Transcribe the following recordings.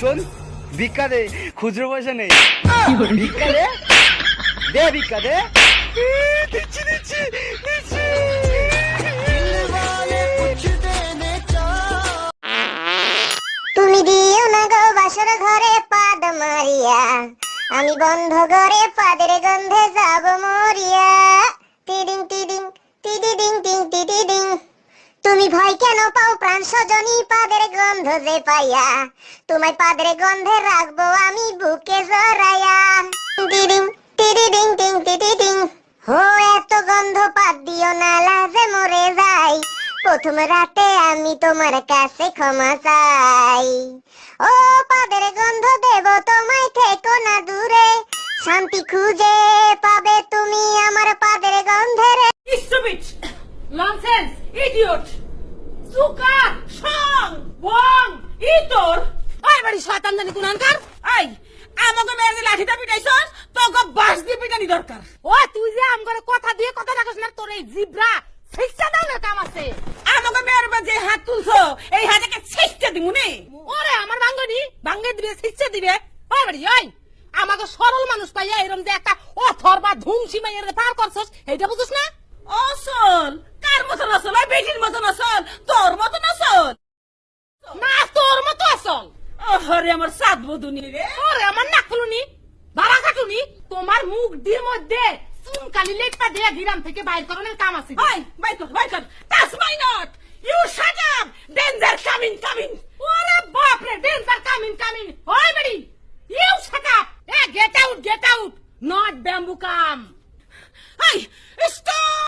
শোন ভিক্ষা দে, খুচরো পয়সা নেই। ভিক্ষা দে, দে ভিক্ষা দে। দিচ্ছি দিচ্ছি দিচ্ছি। তুমি দিও না গো বাসর ঘরে পাদ মারিয়া, আমি বন্ধ ঘরে পাদের গন্ধে যাব মরিয়া। টিডিং টিডিং টিডিডিং টিং টিডিডিং। তুমি ভয় কেন পাও প্রাণ সজনী পাদের গন্ধ যে পাইয়া, তোমায় পাদের গন্ধে রাখবো আমি বুকে জড়াইয়া। টিডিং টিডিডিং টিং টিডিডিং। হো এত গন্ধ পাদ দিও না লাজে মরে যাই, প্রথম রাতে আমি তোমার কাছে ক্ষমা চাই। ও পাদের গন্ধ দেব তোমায়, থেকো না দূরে, শান্তি খুঁজে পাবে তুমি আমার পাদের গন্ধে রে। Stupid! Nonsense! Idiot! Suka! Shong! Wong! Itor! Ay, bari শয়তান জানি কুনানকার! Ay! আমাকে মেরে যে লাঠিটা পিটাইছস, তোকে বাস দিয়ে পিটানি দরকার। ও তুই যে আমগরে কথা দিয়ে কথা রাখছ না, তোর এই জিব্রা শিক্ষা দাও না কাম আছে। আমাকে মেরে যে হাত তুলছো, এই হাতকে শিক্ষা দিমু নে। ওরে আমার ভাঙ্গনি, ভাঙ্গে দিবে শিক্ষা দিবে। ওই বাড়ি ওই আমাকে সরল মানুষ পাইয়া এরকম যে একটা অথর বা ধুমসি মাইয়ের পার করছস, এইটা বুঝছ না? অসল কার মতন আসল? ওই বেটির মতন আসল, তোর মতন আসল না, তোর মতো আসল। ওরে আমার সাত বধুনি রে, ওরে আমার নাক ফুলুনি, বাবা কাটুনি, তোমার মুখ দিয়ে মধ্যে চুনকালি লেপটা দিয়ে গ্রাম থেকে বাইর করানোর কাম আছে। ওই বাইর কর, বাইর কর। Touch my not, you shut up, danger coming coming. ওরে বাপ রে, ডেঞ্জার কামিং কামিং। ওই বেটি, ইউ শাট আপ, এ get out, not bamboo come. এই স্টপ!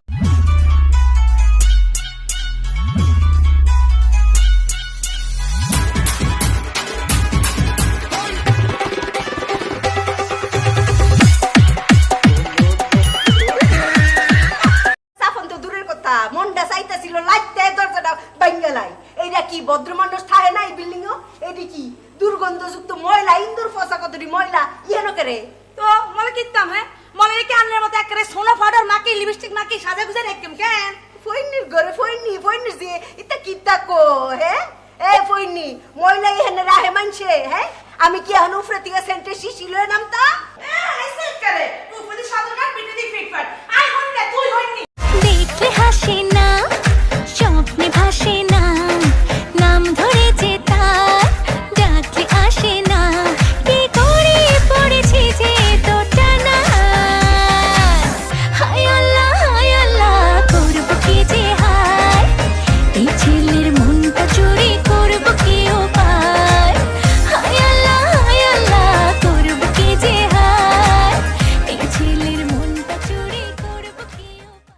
মনটা চাইতেছিল লাইতে দরজাটা বাঙ্গালাই। এইটা কি ভদ্র মানুষ থাকে না এই বিল্ডিং? এটি কি দুর্গন্ধযুক্ত ময়লা, ইন্দুর ফসা কতটি ময়লা ইয়েন করে তো মনে কিনতাম। হ্যাঁ মনে রেখে আনলের মতো একেবারে সোনা পাউডার মাকি, লিপস্টিক মাকি, সাজা গুজা রেখতাম কেন? ফইনির ঘরে ফইনির দিয়ে এটা কিতা কো? হ্যাঁ এ ফইনি ময়লা এখানে রাহে মানছে? হ্যাঁ আমি কি এখন উপরে থেকে সেন্টে শিশি লয়ে নামতা?